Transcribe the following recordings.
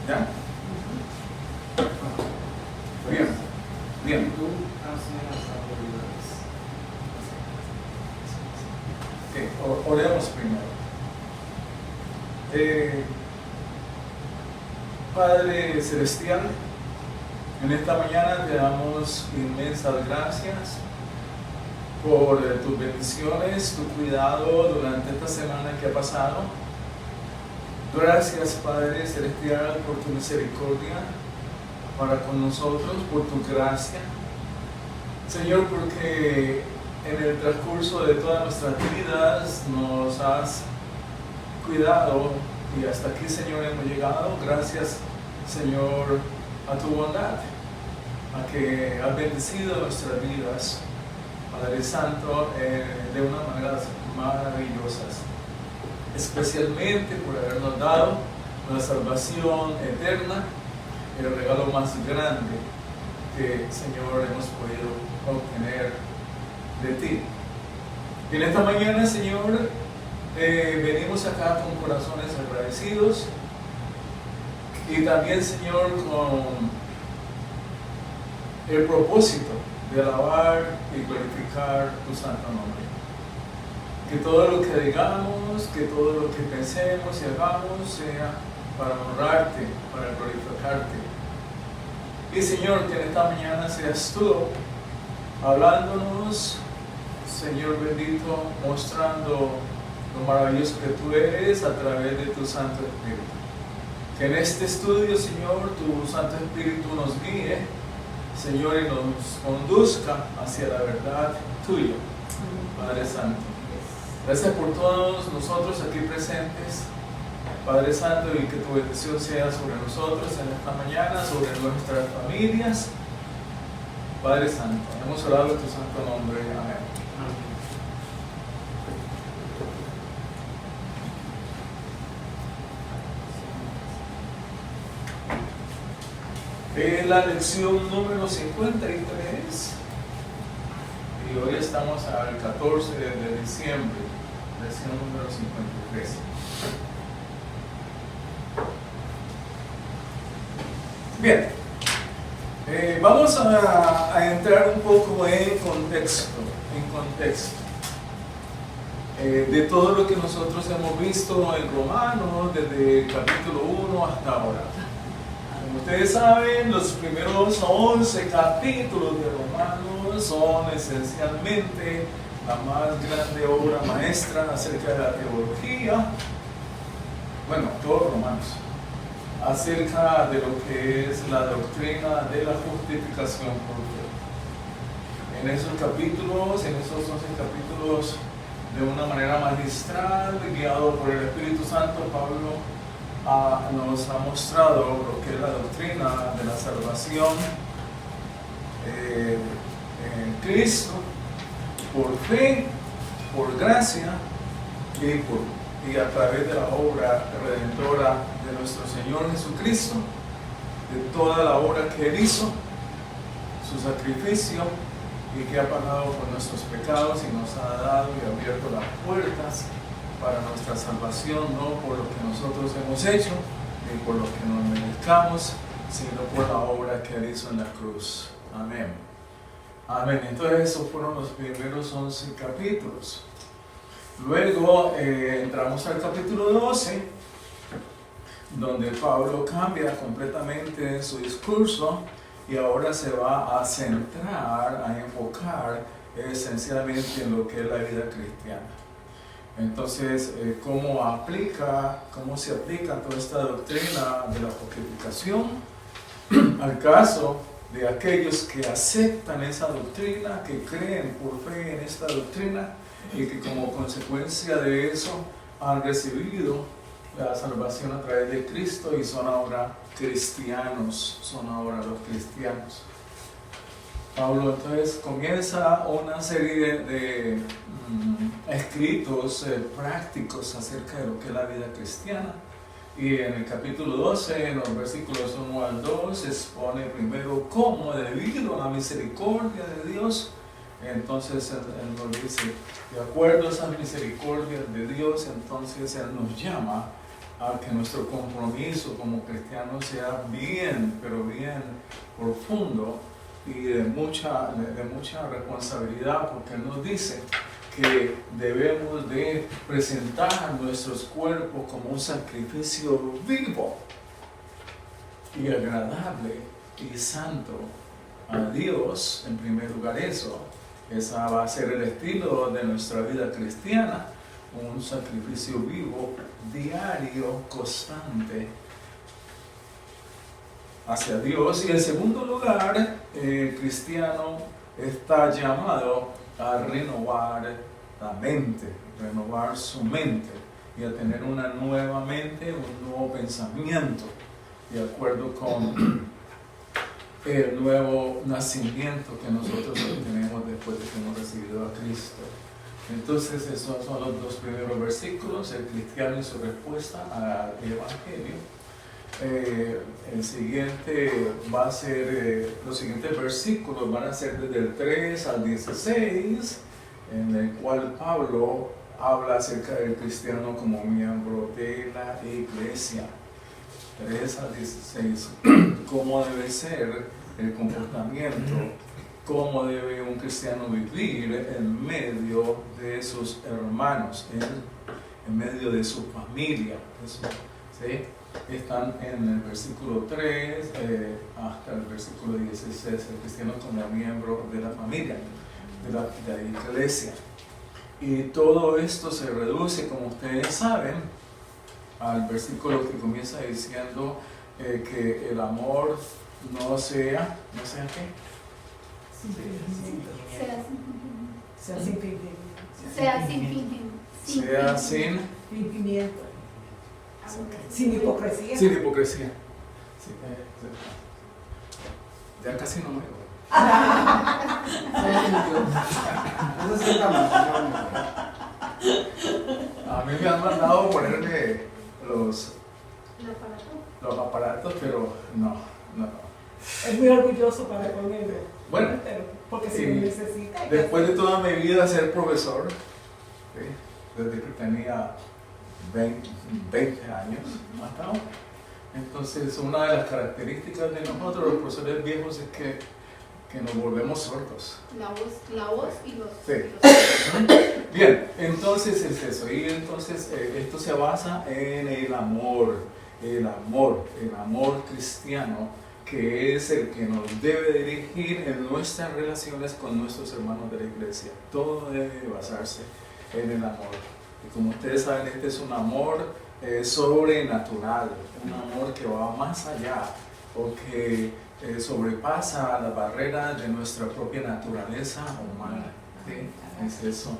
¿Ya? Bien, bien. Oremos primero. Padre Celestial, en esta mañana te damos inmensas gracias por tus bendiciones, tu cuidado durante esta semana que ha pasado. Gracias, Padre Celestial, por tu misericordia para con nosotros, por tu gracia. Señor, porque en el transcurso de todas nuestras vidas nos has cuidado y hasta aquí, Señor, hemos llegado. Gracias, Señor, a tu bondad, a que has bendecido nuestras vidas, Padre Santo, de una manera maravillosas, especialmente por habernos dado la salvación eterna, el regalo más grande que, Señor, hemos podido obtener de ti. Y en esta mañana, Señor, venimos acá con corazones agradecidos y también, Señor, con el propósito de alabar y glorificar tu santo nombre. Que todo lo que digamos, que todo lo que pensemos y hagamos sea para honrarte, para glorificarte. Y, Señor, que en esta mañana seas tú hablándonos, Señor bendito, mostrando lo maravilloso que tú eres a través de tu Santo Espíritu. Que en este estudio, Señor, tu Santo Espíritu nos guíe, Señor, y nos conduzca hacia la verdad tuya, Padre Santo. Gracias por todos nosotros aquí presentes, Padre Santo, y que tu bendición sea sobre nosotros en esta mañana, sobre nuestras familias. Padre Santo, hemos orado en tu santo nombre. Amén. Es la lección número 53 y hoy estamos al 14 de diciembre, lección número 53. Bien, vamos a entrar un poco en contexto de todo lo que nosotros hemos visto en Romanos desde el capítulo 1 hasta ahora. Como ustedes saben, los primeros 11 capítulos de Romanos son esencialmente la más grande obra maestra acerca de la teología, bueno, todos Romanos, acerca de lo que es la doctrina de la justificación por fe. En esos capítulos, en esos 11 capítulos, de una manera magistral, guiado por el Espíritu Santo, Pablo nos ha mostrado lo que es la doctrina de la salvación en Cristo, por fe, por gracia y a través de la obra redentora de nuestro Señor Jesucristo, de toda la obra que Él hizo, su sacrificio, y que ha pagado por nuestros pecados y nos ha dado y abierto las puertas para nuestra salvación, no por lo que nosotros hemos hecho, ni por lo que nos merezcamos, sino por la obra que Él hizo en la cruz. Amén. Amén. Entonces esos fueron los primeros 11 capítulos. Luego entramos al capítulo 12, donde Pablo cambia completamente su discurso y ahora se va a centrar, a enfocar esencialmente en lo que es la vida cristiana. Entonces, ¿cómo se aplica toda esta doctrina de la justificación al caso de aquellos que aceptan esa doctrina, que creen por fe en esta doctrina y que como consecuencia de eso han recibido la salvación a través de Cristo y son ahora cristianos, son ahora los cristianos? Pablo entonces comienza una serie de escritos prácticos acerca de lo que es la vida cristiana, y en el capítulo 12, en los versículos 1 al 2, expone primero cómo, debido a la misericordia de Dios, Entonces Él nos dice, de acuerdo a esas misericordias de Dios, entonces Él nos llama a que nuestro compromiso como cristianos sea bien, pero bien profundo y de mucha responsabilidad, porque Él nos dice que debemos de presentar nuestros cuerpos como un sacrificio vivo y agradable y santo a Dios. En primer lugar, esa va a ser el estilo de nuestra vida cristiana, un sacrificio vivo, diario, constante hacia Dios. Y en segundo lugar, el cristiano está llamado a renovar la mente, renovar su mente y a tener una nueva mente, un nuevo pensamiento, de acuerdo con el nuevo nacimiento que nosotros tenemos después de que hemos recibido a Cristo. Entonces esos son los dos primeros versículos, el cristiano y su respuesta al Evangelio. El siguiente va a ser, los siguientes versículos van a ser desde el 3 al 16, en el cual Pablo habla acerca del cristiano como miembro de la iglesia. 3 al 16, cómo debe ser el comportamiento, cómo debe un cristiano vivir en medio de sus hermanos, en medio de su familia. ¿Sí? Están en el versículo 3 hasta el versículo 16, el cristiano como miembro de la familia, de la iglesia. Y todo esto se reduce, como ustedes saben, al versículo que comienza diciendo que el amor no sea qué? Sea sin fingimiento. Sin hipocresía. Sin hipocresía. Sí, ya casi no me veo. A mí me han mandado ponerme los aparatos, pero no. Es muy orgulloso para ponerlo. Bueno, porque si lo necesita. Después de toda mi vida ser profesor, ¿sí? Desde que tenía 20 años hasta ahora. Entonces, una de las características de nosotros, los profesores viejos, es que nos volvemos sordos. La voz y los... Sí. Bien, entonces es eso. Y entonces esto se basa en el amor cristiano, que es el que nos debe dirigir en nuestras relaciones con nuestros hermanos de la iglesia. Todo debe basarse en el amor. Y como ustedes saben, este es un amor sobrenatural, un amor que va más allá o que sobrepasa las barreras de nuestra propia naturaleza humana. ¿Sí? Es eso.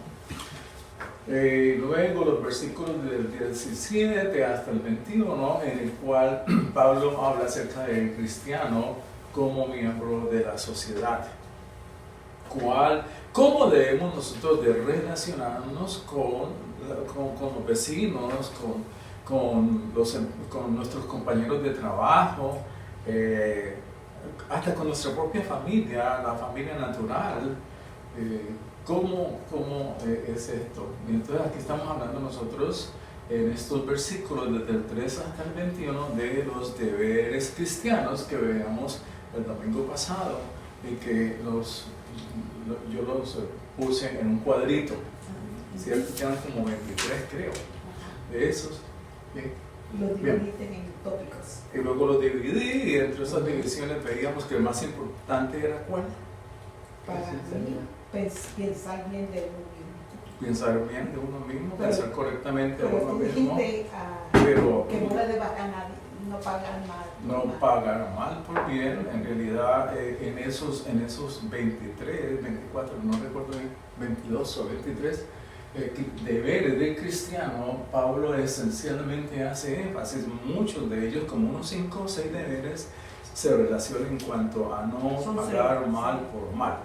Luego los versículos del 17 hasta el 21, en el cual Pablo habla acerca del cristiano como miembro de la sociedad. ¿Cómo debemos nosotros de relacionarnos con los vecinos, con nuestros compañeros de trabajo, hasta con nuestra propia familia, la familia natural? ¿Cómo es esto? Y entonces aquí estamos hablando nosotros en estos versículos desde el 3 hasta el 21 de los deberes cristianos que veíamos el domingo pasado y que yo los puse en un cuadrito, ¿cierto? Quedan como 23 creo de esos. Los dividiste en tópicos. Y luego los dividí y entre esas divisiones veíamos que el más importante era ¿cuál? Para mí, pensar bien de uno mismo. Pensar bien de uno mismo, pensar correctamente de uno mismo. Pero que no le deba a nadie, no pagar mal. No pagar mal por bien. En realidad, en esos 23, 24, no recuerdo bien, 22 o 23 deberes del cristiano, Pablo esencialmente hace énfasis. Muchos de ellos, como unos 5 o 6 deberes, se relacionan en cuanto a no pagar mal por mal.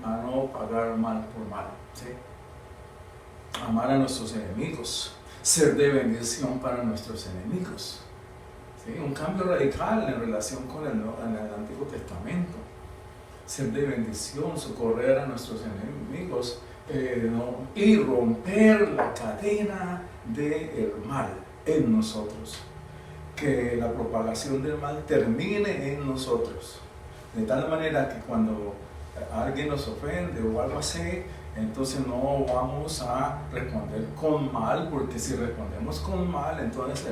A no pagar mal por mal, ¿sí? Amar a nuestros enemigos, ser de bendición para nuestros enemigos, ¿sí? Un cambio radical en relación con el Antiguo Testamento, ser de bendición, socorrer a nuestros enemigos, y romper la cadena del mal en nosotros. Que la propagación del mal termine en nosotros. De tal manera que cuando alguien nos ofende o algo así, entonces no vamos a responder con mal, porque si respondemos con mal, entonces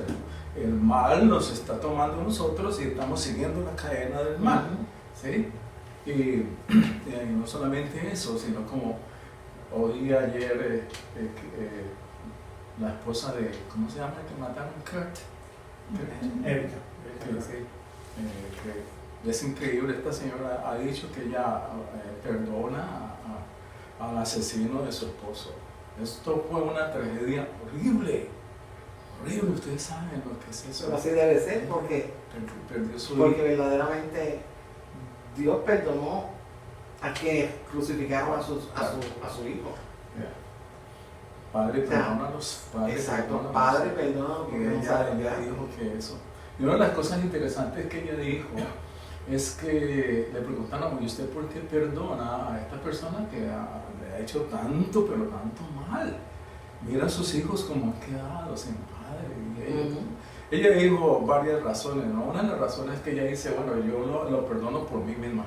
el mal nos está tomando a nosotros y estamos siguiendo la cadena del mal. ¿Sí? Y no solamente eso, sino como oí ayer la esposa de, ¿cómo se llama el que mataron? Kurt. Erika. Sí, que es increíble, esta señora ha dicho que ella perdona al asesino de su esposo. Esto fue una tragedia horrible, horrible, ustedes saben lo que es eso. Pero así debe ser, porque Perdió su porque verdaderamente Dios perdonó a que crucificaron a su hijo. Padre, O sea, perdónalos. Padre, Exacto, perdónalos. Padre, perdónalos Y porque no ella saben qué dijo hacen. que eso. Y una de las cosas interesantes que ella dijo es que le preguntaron, ¿y usted por qué perdona a esta persona que le ha hecho tanto, pero tanto mal? Mira a sus hijos como han quedado sin padre. Y ella dijo varias razones, ¿no? Una de las razones es que ella dice, bueno, yo lo perdono por mí misma,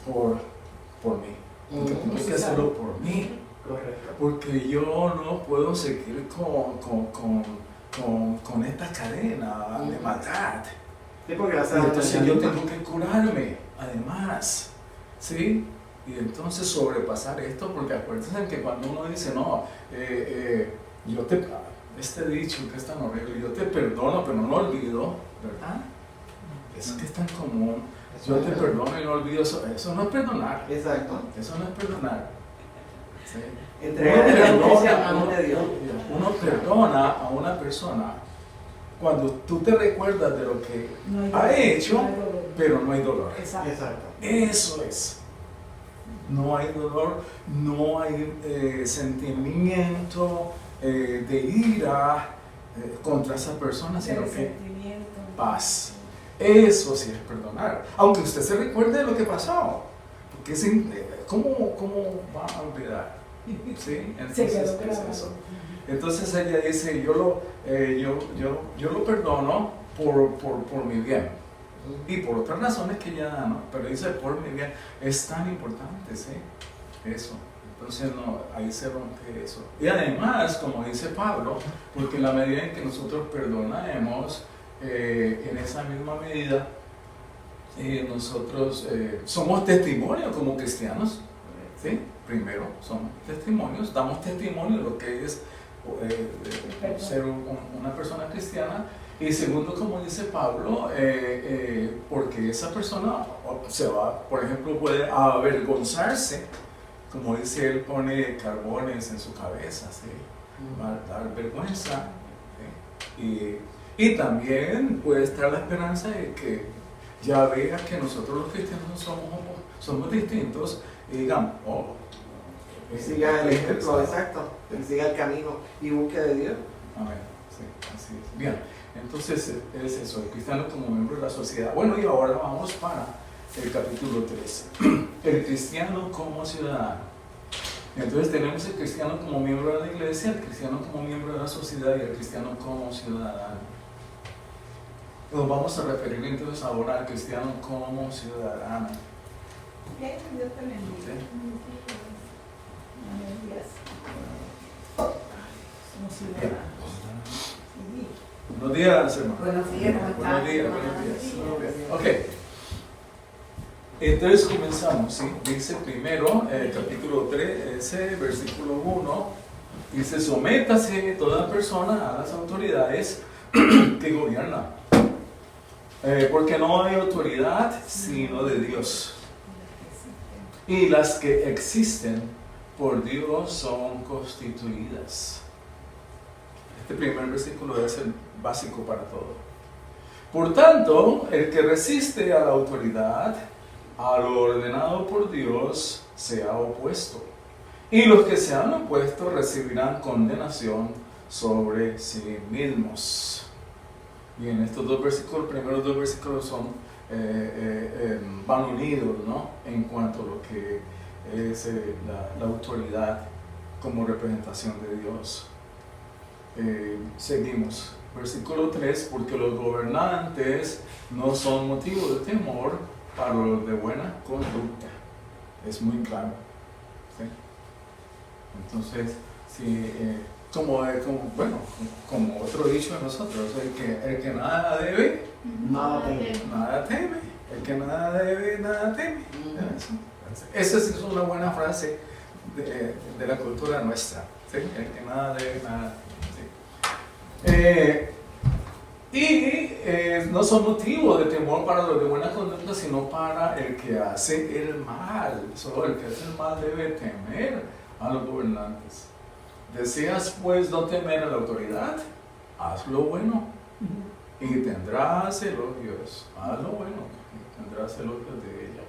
por mí. Porque tengo que hacerlo por mí. Correcto. Porque yo no puedo seguir con esta cadena de maldad. Sí, porque Y entonces yo tengo que curarme, además. ¿Sí? Y entonces sobrepasar esto, porque acuérdense que cuando uno dice, no, este dicho que es tan horrible, yo te perdono, pero no olvido, ¿verdad? Es que es tan común. Yo te perdono y no olvido eso. Eso no es perdonar. Exacto. Eso no es perdonar. ¿Sí? Entregar la justicia a manos de Dios. Uno perdona a una persona cuando tú te recuerdas de lo que No hay ha dolor, hecho, no hay dolor. pero no hay dolor. Exacto. Exacto. Eso es. No hay dolor, no hay sentimiento de ira contra esa persona, sino que Resentimiento. paz. Eso sí es perdonar. Aunque usted se recuerde de lo que pasó. Porque ¿cómo va a olvidar? ¿Sí? Se Entonces, quedó es grabado. eso. Entonces ella dice, yo lo perdono por mi bien. Y por otras razones que ella da, ¿no? Pero dice por mi bien. Es tan importante, ¿sí? Eso. Entonces ahí se rompe eso. Y además, como dice Pablo, porque en la medida en que nosotros perdonamos, en esa misma medida, nosotros somos testimonio como cristianos, ¿sí? Primero, somos testimonios, damos testimonio de lo que es ser una persona cristiana. Y segundo, como dice Pablo, porque esa persona se va, por ejemplo, puede avergonzarse, como dice él, pone carbones en su cabeza, ¿sí? Va a dar vergüenza, ¿sí? Y también puede estar la esperanza de que ya vea que nosotros los cristianos somos distintos y digan, Siga el ejemplo, exacto. Siga el camino y busque de Dios. Amén. Sí, así es. Bien, entonces es eso, el cristiano como miembro de la sociedad. Bueno, y ahora vamos para el capítulo 3. El cristiano como ciudadano. Entonces tenemos el cristiano como miembro de la iglesia, el cristiano como miembro de la sociedad y el cristiano como ciudadano. Nos vamos a referir entonces ahora al cristiano como ciudadano. Dios te bendiga. Como ciudadanos. Sí. Buenos días, hermano. Buenos días, ¿cómo están? Buenos días, buenos días. Ok. Entonces comenzamos, ¿sí? Dice primero, capítulo 13, versículo 1, dice, sométase toda persona a las autoridades que gobiernan, porque no hay autoridad sino de Dios. Y las que existen por Dios son constituidas. Este primer versículo es el básico para todo. Por tanto, el que resiste a la autoridad, a lo ordenado por Dios, se ha opuesto. Y los que se han opuesto recibirán condenación sobre sí mismos. Bien, estos dos versículos, los primeros dos versículos son van unidos, ¿no? En cuanto a lo que es la autoridad como representación de Dios. Seguimos. Versículo 3, porque los gobernantes no son motivo de temor para los de buena conducta. Es muy claro. ¿Sí? Entonces, si, como otro dicho de nosotros, el que nada debe, Nada teme. nada teme. El que nada debe, nada teme. Esa sí es una buena frase de la cultura nuestra. ¿Sí? El que nada debe, nada teme. ¿Sí? No son motivo de temor para los de buena conducta, sino para el que hace el mal. Solo el que hace el mal debe temer a los gobernantes. ¿Deseas pues no temer a la autoridad? Haz lo bueno y tendrás elogios. Haz lo bueno y tendrás elogios de ella.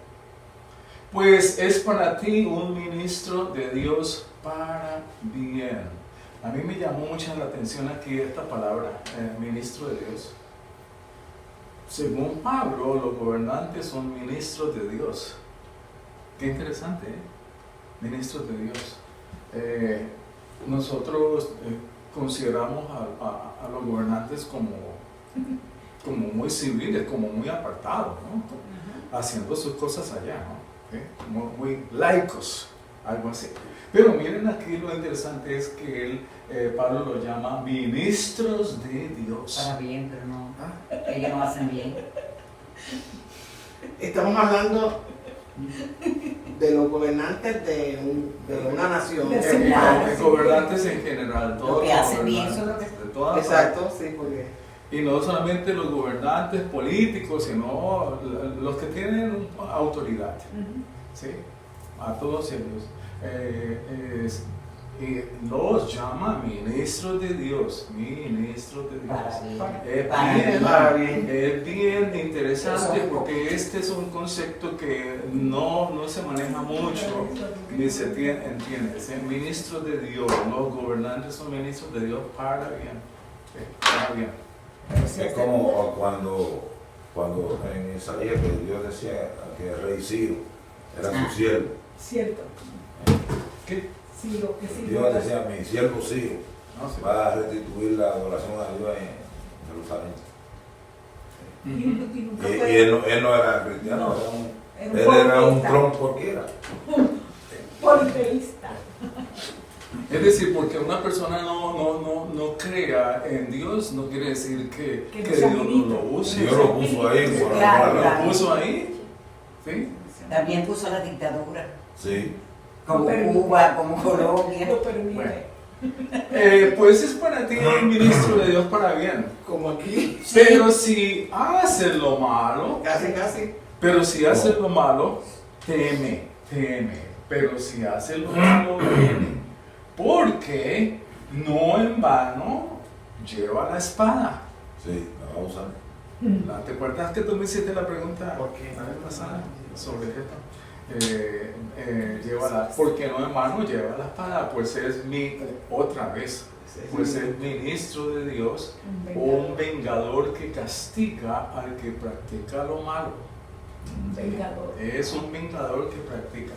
Pues es para ti un ministro de Dios para bien. A mí me llamó mucho la atención aquí esta palabra, ministro de Dios. Según Pablo, los gobernantes son ministros de Dios. Qué interesante, ¿eh? Ministros de Dios. Nosotros consideramos a los gobernantes como muy civiles, como muy apartados, ¿no? Haciendo sus cosas allá, ¿no? Como muy laicos, algo así. Pero miren aquí lo interesante es que Pablo lo llama ministros de Dios. Para bien, pero no. Ellos no hacen bien. Estamos hablando de los gobernantes de una nación. De gobernantes en general, todos Lo que los hacen bien, gobernantes, de todas Exacto, sí, porque Y no solamente los gobernantes políticos, sino los que tienen autoridad, ¿sí? A todos ellos. Y los llama ministros de Dios, ministros de Dios. Para bien. Es bien interesante porque este es un concepto que no se maneja mucho ni se entiende. Es ministros de Dios, los gobernantes son ministros de Dios para bien. ¿Sí? Para bien. Es como cuando en Isaías que Dios decía que el rey Ciro era su siervo. Cierto. ¿Qué? Sí, lo que sí. Dios decía, mi siervo Ciro No sé. va a restituir la adoración a Dios en Jerusalén. Y nunca Y fue él no era cristiano, No, él era un tronco cualquiera. politeísta. Es decir, porque una persona no crea en Dios, no quiere decir que Que no Dios sea no ministro. lo use. Dios lo puso ahí. por Claro, amor a claro. Lo puso ahí. ¿Sí? También puso la dictadura, Sí. como Pero- Cuba, como Colombia. No permite. Bueno. Pues es para ti un ministro de Dios para bien. como aquí, Pero si haces lo malo, casi. pero si haces lo malo, teme. Pero si haces lo malo, teme. Porque no en vano lleva la espada. Sí, la va a usar. ¿Te acuerdas que tú me hiciste la pregunta ¿Por qué? la vez pasada sobre esto? Porque no en vano lleva la espada, pues es otra vez, pues es ministro de Dios, un vengador que castiga al que practica lo malo. Vengador. Es un vengador que practica.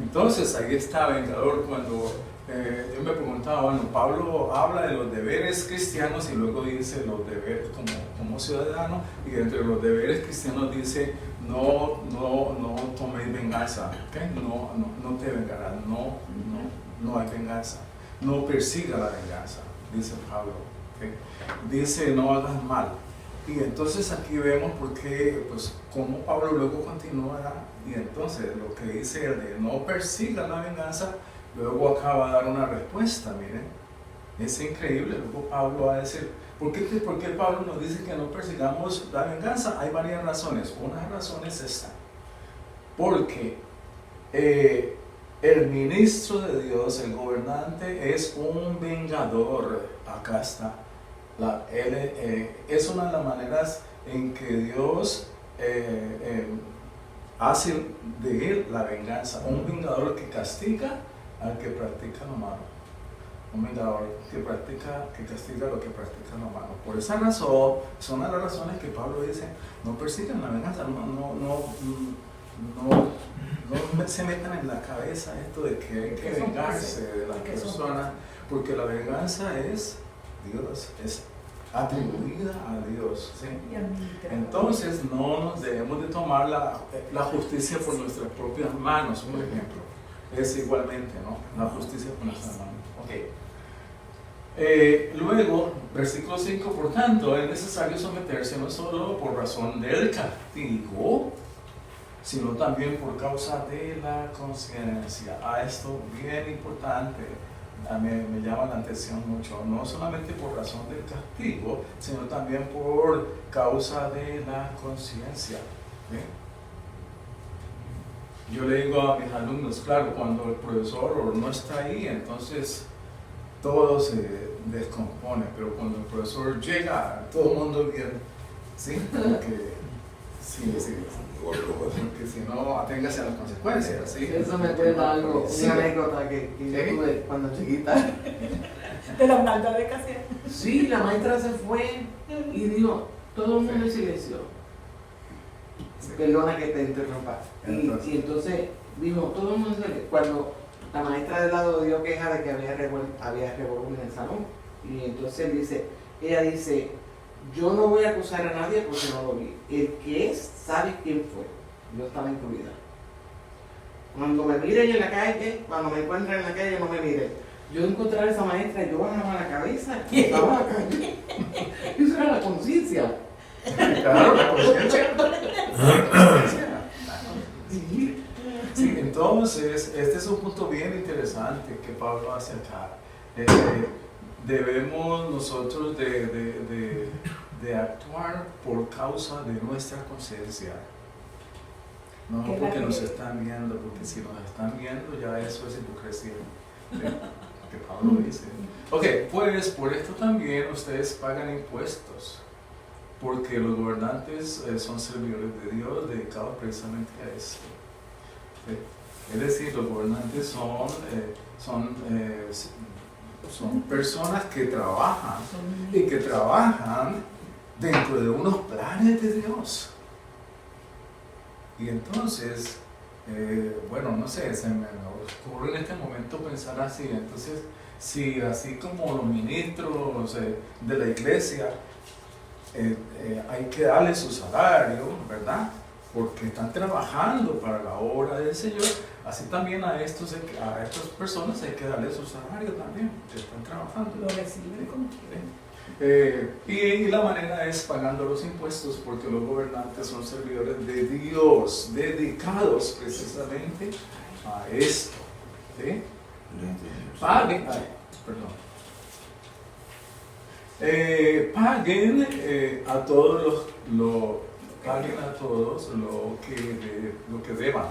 Entonces ahí está vengador cuando yo me preguntaba, bueno, Pablo habla de los deberes cristianos y luego dice los deberes como ciudadano, y entre los deberes cristianos dice no toméis venganza, ¿okay? No te vengarás, no hay venganza, no persiga la venganza, dice Pablo, ¿okay? Dice no hagas mal. Y entonces aquí vemos por qué, pues, cómo Pablo luego continúa, y entonces lo que dice el de no persiga la venganza, luego acaba de dar una respuesta, miren. Es increíble, luego Pablo va a decir, ¿por qué Pablo nos dice que no persigamos la venganza? Hay varias razones. Una razón es esta, porque el ministro de Dios, el gobernante, es un vengador. Acá está. Es una de las maneras en que Dios hace de él la venganza, un vengador que castiga al que practica lo malo. un vengador que castiga lo que practica la mano. Por esa razón, son una de las razones que Pablo dice, no persigan la venganza, no se metan en la cabeza esto de que hay que vengarse de las personas, porque la venganza es atribuida a Dios. ¿Sí? Entonces no nos debemos de tomar la justicia por nuestras propias manos, por ejemplo. Es igualmente, ¿no? La justicia por nuestras manos. Okay. Luego, versículo 5, por tanto, es necesario someterse no solo por razón del castigo, sino también por causa de la conciencia. Esto bien importante, me llama la atención mucho, no solamente por razón del castigo, sino también por causa de la conciencia. Yo le digo a mis alumnos, claro, cuando el profesor no está ahí, entonces todo se descompone, pero cuando el profesor llega, todo el mundo bien, ¿sí? Porque, sí, porque si no, aténgase a las consecuencias, ¿sí? Eso me cuenta algo, Sí. una anécdota que yo tuve cuando chiquita. De la maldad de Casiano. Sí, la maestra se fue y dijo, todo el mundo en silencio. Perdona que te interrumpa. Y entonces dijo, todo el mundo en silencio. Cuando la maestra del lado dio queja de que había revolú en el salón. Y entonces ella dice, yo no voy a acusar a nadie porque no lo vi. El que es, sabe quién fue. Yo estaba incluida. Cuando me miren en la calle, cuando me encuentren en la calle, no me miren. Yo encontrar a esa maestra, yo bajaba la cabeza y estaba la calle. Eso era la conciencia. Claro, la conciencia. Sí, entonces, este es un punto bien interesante que Pablo hace acá. Debemos nosotros de actuar por causa de nuestra conciencia. No porque nos están viendo, porque si nos están viendo ya eso es hipocresía. ¿Sí? Que Pablo dice. Ok, pues por esto también ustedes pagan impuestos, porque los gobernantes son servidores de Dios dedicados precisamente a esto. ¿Sí? Es decir, los gobernantes son personas que trabajan y que trabajan dentro de unos planes de Dios. Y entonces, bueno, no sé, se me ocurre en este momento pensar así. Entonces, si así como los ministros de la iglesia hay que darle su salario, ¿verdad? Porque están trabajando para la obra del Señor, así también a estas personas hay que darle su salario también, que están trabajando. Lo reciben como quieren. Y la manera es pagando los impuestos, porque los gobernantes son servidores de Dios, dedicados precisamente a esto. ¿Sí? Paguen, paguen a todos paguen a todos lo que deban.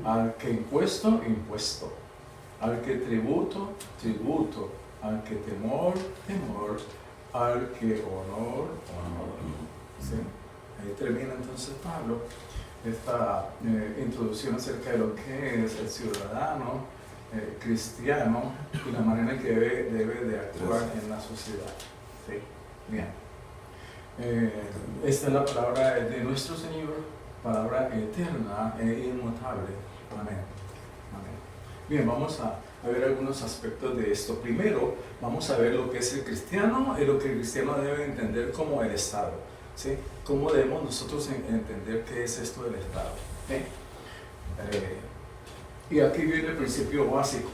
Al que impuesto, impuesto. Al que tributo, tributo. Al que temor, temor. Al que honor, honor. ¿Sí? Ahí termina entonces Pablo esta introducción acerca de lo que es el ciudadano cristiano y la manera en que debe de actuar en la sociedad. ¿Sí? Bien. Esta es la palabra de nuestro Señor, palabra eterna e inmutable. Amén. Amén. Bien, vamos a ver algunos aspectos de esto. Primero, vamos a ver lo que es el cristiano y lo que el cristiano debe entender como el Estado. ¿Sí? ¿Cómo debemos nosotros entender qué es esto del Estado? Y aquí viene el principio básico.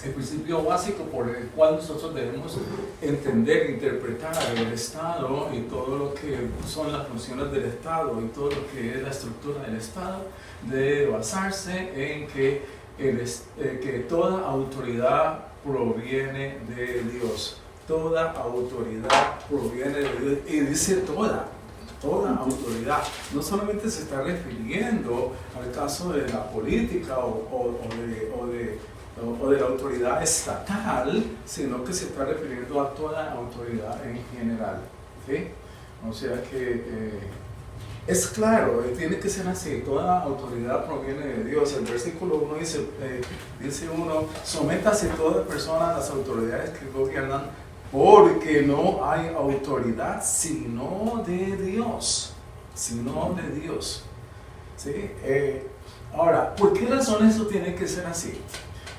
El principio básico por el cual nosotros debemos entender, interpretar el Estado y todo lo que son las funciones del Estado y todo lo que es la estructura del Estado, debe basarse en que toda autoridad proviene de Dios. Toda autoridad proviene de Dios. Y dice toda autoridad. No solamente se está refiriendo al caso de la política o de la autoridad estatal, sino que se está refiriendo a toda autoridad en general. ¿Sí? O sea que Es claro, tiene que ser así, toda autoridad proviene de Dios. El versículo 1 dice uno, sométase toda persona a las autoridades que gobiernan, porque no hay autoridad sino de Dios, sino de Dios. ¿Sí? Ahora, ¿por qué razón eso tiene que ser así?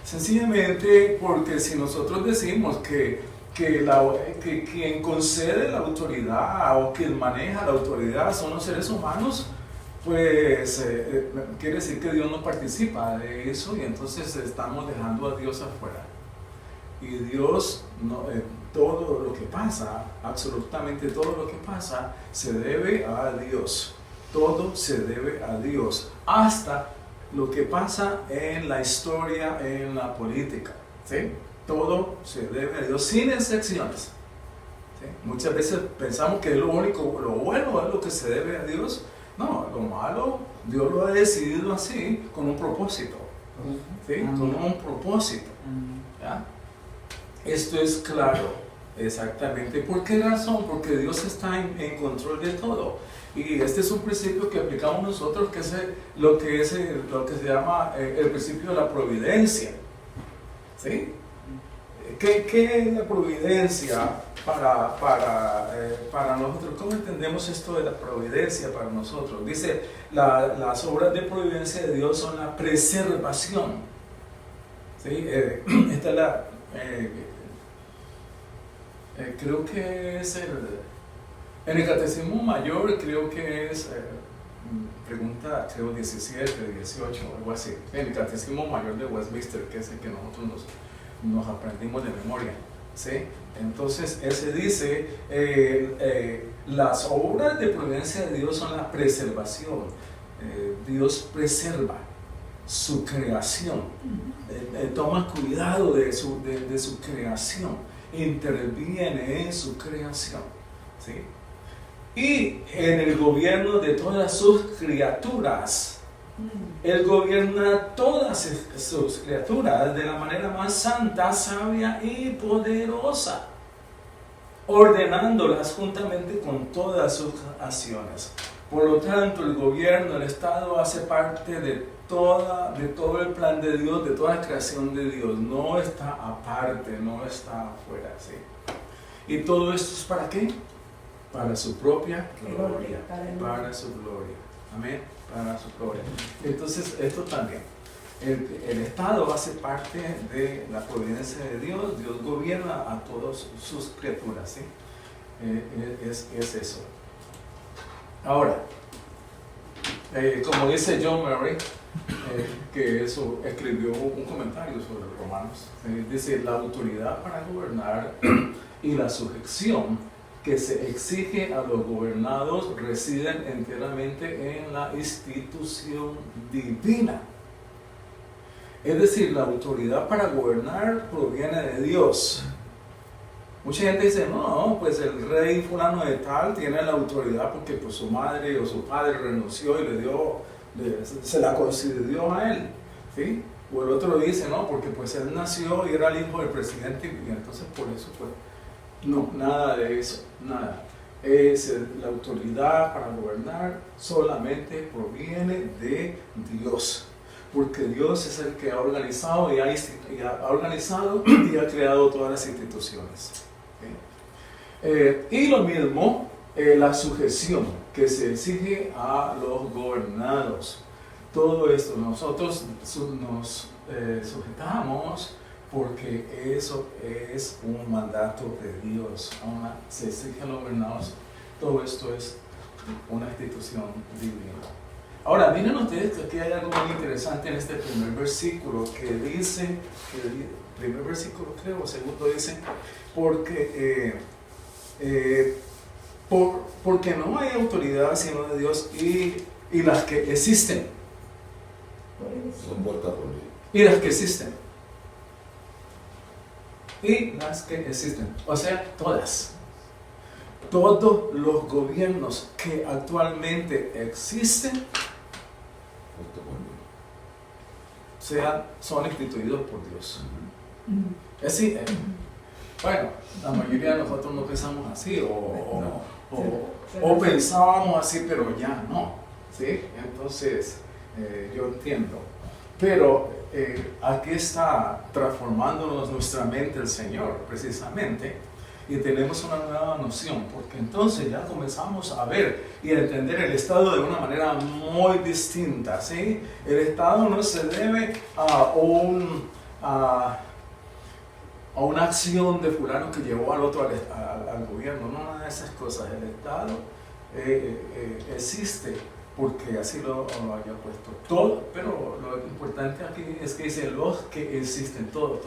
Sencillamente porque si nosotros decimos que quien concede la autoridad o quien maneja la autoridad son los seres humanos, pues quiere decir que Dios no participa de eso y entonces estamos dejando a Dios afuera. Y Dios, todo lo que pasa, absolutamente todo lo que pasa, se debe a Dios. Todo se debe a Dios, hasta lo que pasa en la historia, en la política. ¿Sí? Todo se debe a Dios, sin excepciones. ¿Sí? Muchas veces pensamos que lo bueno es lo que se debe a Dios. No, lo malo, Dios lo ha decidido así, con un propósito. ¿Sí? Con un propósito. ¿Ya? Esto es claro, exactamente. ¿Por qué razón? Porque Dios está en control de todo. Y este es un principio que aplicamos nosotros, que es lo que se llama el principio de la providencia. ¿Sí? ¿Qué es la providencia para nosotros? ¿Cómo entendemos esto de la providencia para nosotros? Dice, las obras de providencia de Dios son la preservación. ¿Sí? Esta es la... creo que es en el Catecismo Mayor, creo que es pregunta, creo 17, 18, algo así. En el Catecismo Mayor de Westminster, que es el que nosotros nos aprendimos de memoria. ¿Sí? Entonces, ese dice, las obras de providencia de Dios son la preservación. Dios preserva su creación, toma cuidado de su creación, interviene en su creación. ¿Sí? Y en el gobierno de todas sus criaturas, Él gobierna todas sus criaturas de la manera más santa, sabia y poderosa, ordenándolas juntamente con todas sus acciones. Por lo tanto, el gobierno, el Estado hace parte de todo el plan de Dios, de toda la creación de Dios. No está aparte, no está afuera. ¿Sí? ¿Y todo esto es para qué? Para su propia gloria, para su gloria. Amén, para su gloria. Entonces, esto también. El Estado hace parte de la providencia de Dios. Dios gobierna a todas sus criaturas. ¿Sí? Es eso. Ahora, como dice John Murray, que eso escribió un comentario sobre los Romanos, dice, la autoridad para gobernar y la sujeción que se exige a los gobernados residen enteramente en la institución divina. Es decir, la autoridad para gobernar proviene de Dios. Mucha gente dice, no, pues el rey fulano de tal tiene la autoridad porque pues, su madre o su padre renunció y se la concedió a él. ¿Sí? O el otro dice, no, porque pues él nació y era el hijo del presidente y entonces por eso pues... No, nada de eso, nada. La autoridad para gobernar solamente proviene de Dios, porque Dios es el que ha organizado y ha creado todas las instituciones. ¿Okay? Y lo mismo, la sujeción que se exige a los gobernados. Todo esto nosotros nos sujetamos porque eso es un mandato de Dios. Se exige a los gobernados. Todo esto es una institución divina. Ahora, miren ustedes que aquí hay algo muy interesante en este primer versículo que dice, primer versículo creo, segundo dice, porque no hay autoridad sino de Dios y las que existen. Son puertas por Dios. Y las que existen. Y las que existen. O sea, todas. Todos los gobiernos que actualmente existen son instituidos por Dios. Es decir, Bueno, la mayoría de nosotros no pensamos así, No. o pensábamos así, pero ya no, ¿sí? Entonces, yo entiendo. Pero aquí está transformándonos nuestra mente el Señor, precisamente, y tenemos una nueva noción, porque entonces ya comenzamos a ver y a entender el Estado de una manera muy distinta, ¿sí? El Estado no se debe a una acción de fulano que llevó al otro al gobierno, no, nada de esas cosas. El Estado existe porque así lo haya puesto todo, pero lo importante aquí es que dice los que existen, todos,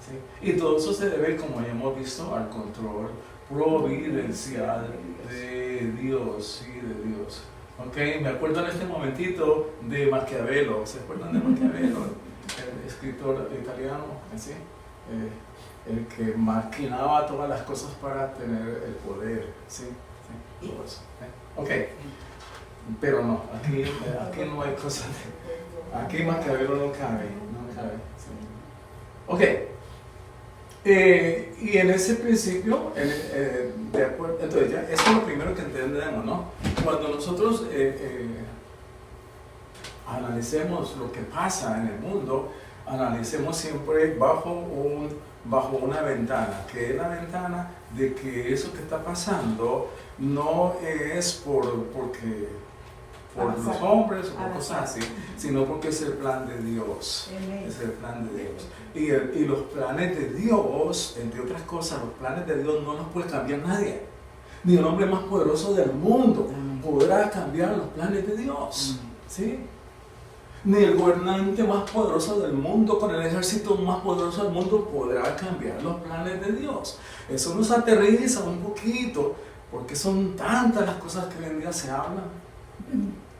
¿sí? Y todo eso se debe, como ya hemos visto, al control providencial de Dios, sí, de Dios. Okay, me acuerdo en este momentito de Maquiavelo. ¿Se acuerdan de Maquiavelo? El escritor italiano, ¿sí? El que maquinaba todas las cosas para tener el poder, ¿sí? Sí, todo eso, ¿eh? Ok, pero no, aquí no hay cosas de... Aquí Maquiavelo no cabe, ¿sí? Ok, y en ese principio, de acuerdo, entonces ya, eso es lo primero que entendemos, ¿no? Cuando nosotros analicemos lo que pasa en el mundo, analicemos siempre bajo una ventana, que es la ventana de que eso que está pasando no es por los hombres o por cosas así, sino porque es el plan de Dios. Es el plan de Dios. Y los planes de Dios, entre otras cosas, los planes de Dios no los puede cambiar nadie. Ni el hombre más poderoso del mundo podrá cambiar los planes de Dios. ¿Sí? Ni el gobernante más poderoso del mundo, con el ejército más poderoso del mundo, podrá cambiar los planes de Dios. Eso nos aterriza un poquito, porque son tantas las cosas que hoy en día se hablan.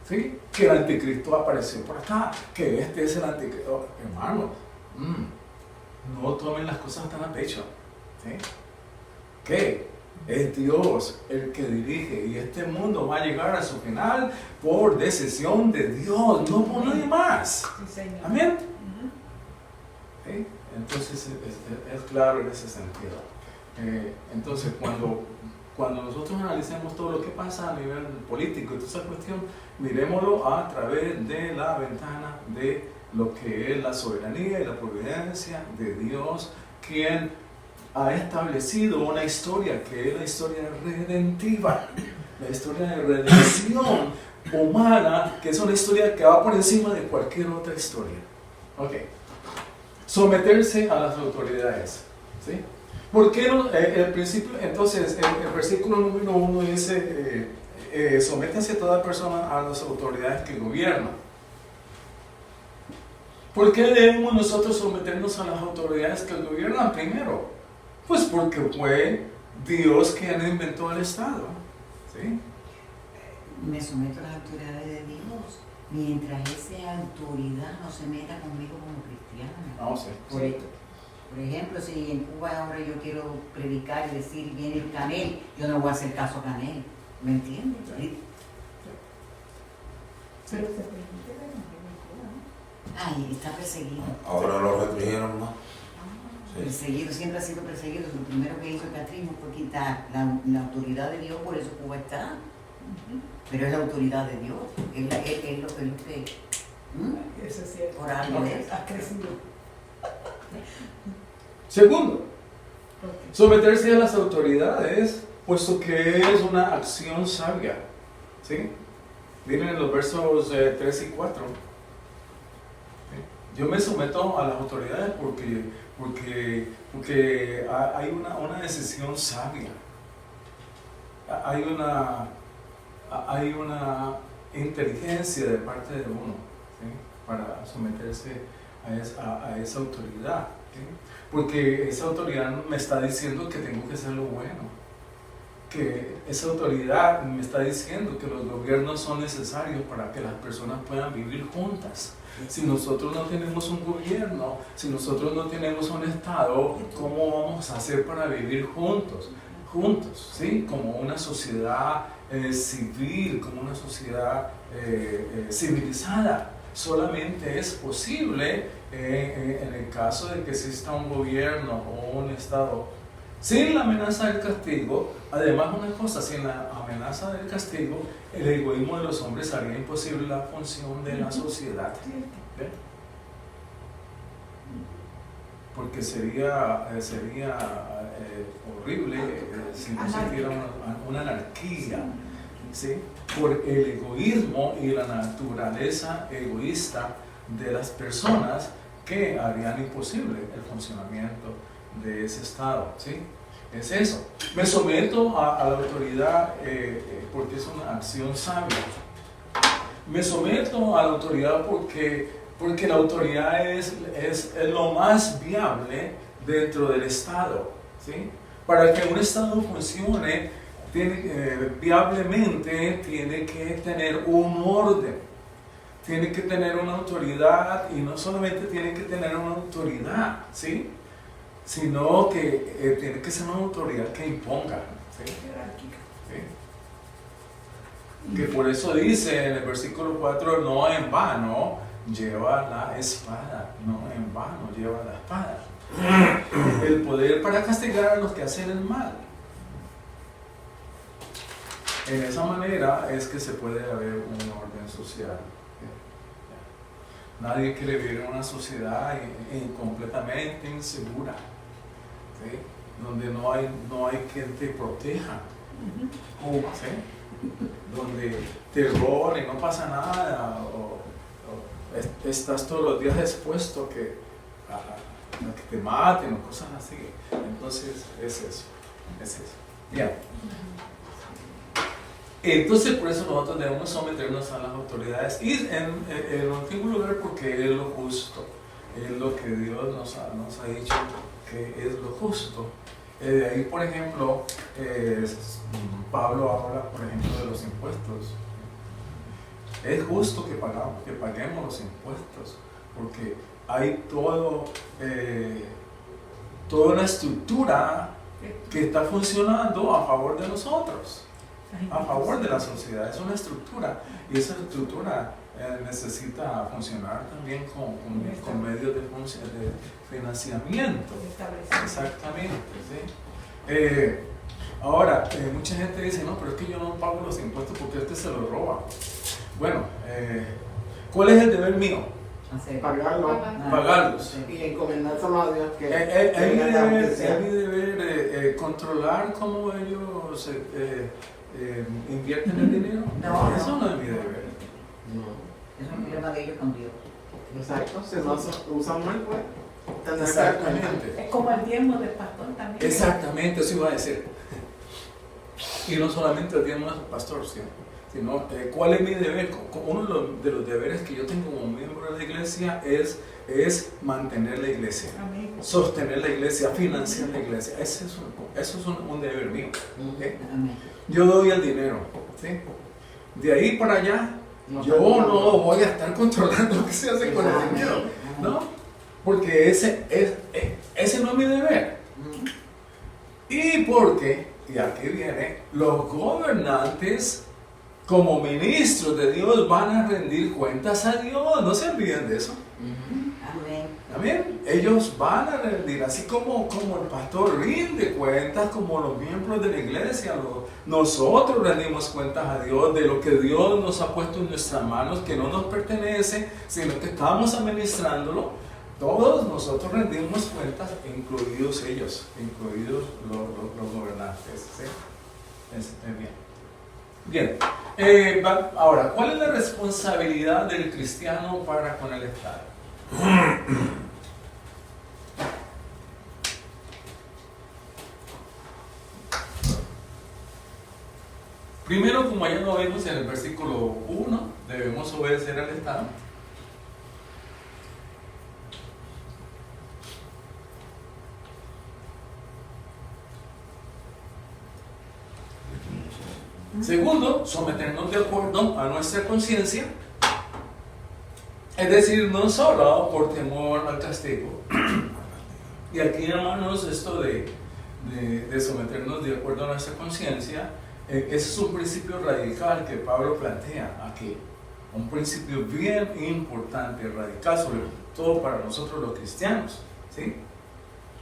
¿Sí? Que el anticristo apareció por acá, que este es el anticristo. Hermano, no tomen las cosas tan a pecho. ¿Sí? Que es Dios el que dirige, y este mundo va a llegar a su final por decisión de Dios, no por nadie más. Sí, señor. Amén. ¿Sí? Entonces es claro en ese sentido. Entonces cuando nosotros analicemos todo lo que pasa a nivel político y toda esa cuestión, miremoslo a través de la ventana de lo que es la soberanía y la providencia de Dios, quien ha establecido una historia que es la historia redentiva, la historia de redención humana, que es una historia que va por encima de cualquier otra historia. Ok. Someterse a las autoridades. ¿Sí? ¿Por qué no? El principio, entonces, el versículo número 1 dice, sométase toda persona a las autoridades que gobiernan. ¿Por qué debemos nosotros someternos a las autoridades que gobiernan primero? Pues porque fue Dios quien inventó el Estado. ¿Sí? Me someto a las autoridades de Dios mientras esa autoridad no se meta conmigo como cristiana. No sé. Por ejemplo, si en Cuba ahora yo quiero predicar y decir viene el Canel, yo no voy a hacer caso a Canel. ¿Me entiendes? Sí. Pero se permite la evangelización, ¿no? Ay, está perseguido. Ahora lo restringieron más. Sí. Perseguido, siempre ha sido perseguido. Lo primero que hizo el catrismo fue quitar la autoridad de Dios, por eso Cuba está. Pero es la autoridad de Dios. Es lo que. Eso es cierto. Por algo de eso. Ha crecido. Segundo, someterse a las autoridades, puesto que es una acción sabia. ¿Sí? Miren en los versos 3 y 4. ¿Sí? Yo me someto a las autoridades porque hay una decisión sabia. Hay una inteligencia de parte de uno, ¿sí? Para someterse a esa autoridad. ¿Sí? Porque esa autoridad me está diciendo que tengo que hacer lo bueno. Que esa autoridad me está diciendo que los gobiernos son necesarios para que las personas puedan vivir juntas. Si nosotros no tenemos un gobierno, si nosotros no tenemos un Estado, ¿cómo vamos a hacer para vivir juntos? ¿Sí? Como una sociedad civil, como una sociedad civilizada. solamente es posible en el caso de que exista un gobierno o un Estado sin la amenaza del castigo. Además, una cosa, sin la amenaza del castigo, el egoísmo de los hombres haría imposible la función de la sociedad. ¿Ve? Porque sería horrible si no se tuviera una anarquía, ¿sí? Por el egoísmo y la naturaleza egoísta de las personas que harían imposible el funcionamiento de ese Estado, ¿sí? Es eso. Me someto a la autoridad porque es una acción sabia. Me someto a la autoridad porque la autoridad es lo más viable dentro del Estado, ¿sí? Para que un Estado funcione viablemente, tiene que tener un orden, tiene que tener una autoridad, y no solamente tiene que tener una autoridad, ¿sí? Sino que tiene que ser una autoridad que imponga, ¿sí? ¿Sí? Que por eso dice en el versículo 4, no en vano lleva la espada, no en vano lleva la espada. El poder para castigar a los que hacen el mal. En esa manera es que se puede haber un orden social. Nadie quiere vivir en una sociedad completamente insegura, ¿sí? Donde no hay quien te proteja, ¿sí? Donde te roban y no pasa nada, o estás todos los días expuesto a que te maten o cosas así. Entonces es eso. Bien. Entonces por eso nosotros debemos someternos a las autoridades, y en último lugar porque es lo justo, es lo que Dios nos ha dicho que es lo justo. De ahí, por ejemplo, Pablo habla, por ejemplo, de los impuestos. Es justo que paguemos los impuestos, porque hay toda una estructura que está funcionando a favor de nosotros, a favor de la sociedad. Es una estructura, y esa estructura necesita funcionar también con medios de financiamiento. Exactamente, ¿sí? Ahora, mucha gente dice, no, pero es que yo no pago los impuestos porque se los roba. Bueno, ¿cuál es el deber mío? Pagarlos. Y encomendárselo a Dios que Es mi deber controlar cómo ellos invierten el dinero. No, eso no es mi deber. Es un problema de ellos con Dios. Exacto, si no usan mal, pues. Exactamente. Es como el diezmo del pastor también. Exactamente, eso iba a decir. Y no solamente el diezmo del pastor, ¿sí? Sino cuál es mi deber. Uno de los deberes que yo tengo como miembro de la iglesia es mantener la iglesia, Amén. sostener la iglesia, financiar la iglesia. Eso es un deber mío. ¿Okay? Yo doy el dinero, ¿sí? De ahí para allá, yo no voy a estar controlando lo que se hace con el dinero, ¿no? Porque ese no es mi deber. Y porque, y aquí viene, los gobernantes como ministros de Dios van a rendir cuentas a Dios. No se olviden de eso. Amén. Ellos van a rendir, así como el pastor rinde cuentas, como los miembros de la iglesia, nosotros rendimos cuentas a Dios de lo que Dios nos ha puesto en nuestras manos, que no nos pertenece, sino que estamos administrándolo. Todos nosotros rendimos cuentas, incluidos ellos, incluidos los gobernantes, ¿sí? Bien. Ahora, ¿cuál es la responsabilidad del cristiano para con el Estado? Primero, como ya lo vemos en el versículo 1, debemos obedecer al Estado. Segundo, someternos de acuerdo a nuestra conciencia. Es decir, no solo por temor al castigo. Y aquí, hermanos, esto de someternos de acuerdo a nuestra conciencia, ese es un principio radical que Pablo plantea aquí. Un principio bien importante, radical, sobre todo para nosotros los cristianos, ¿sí?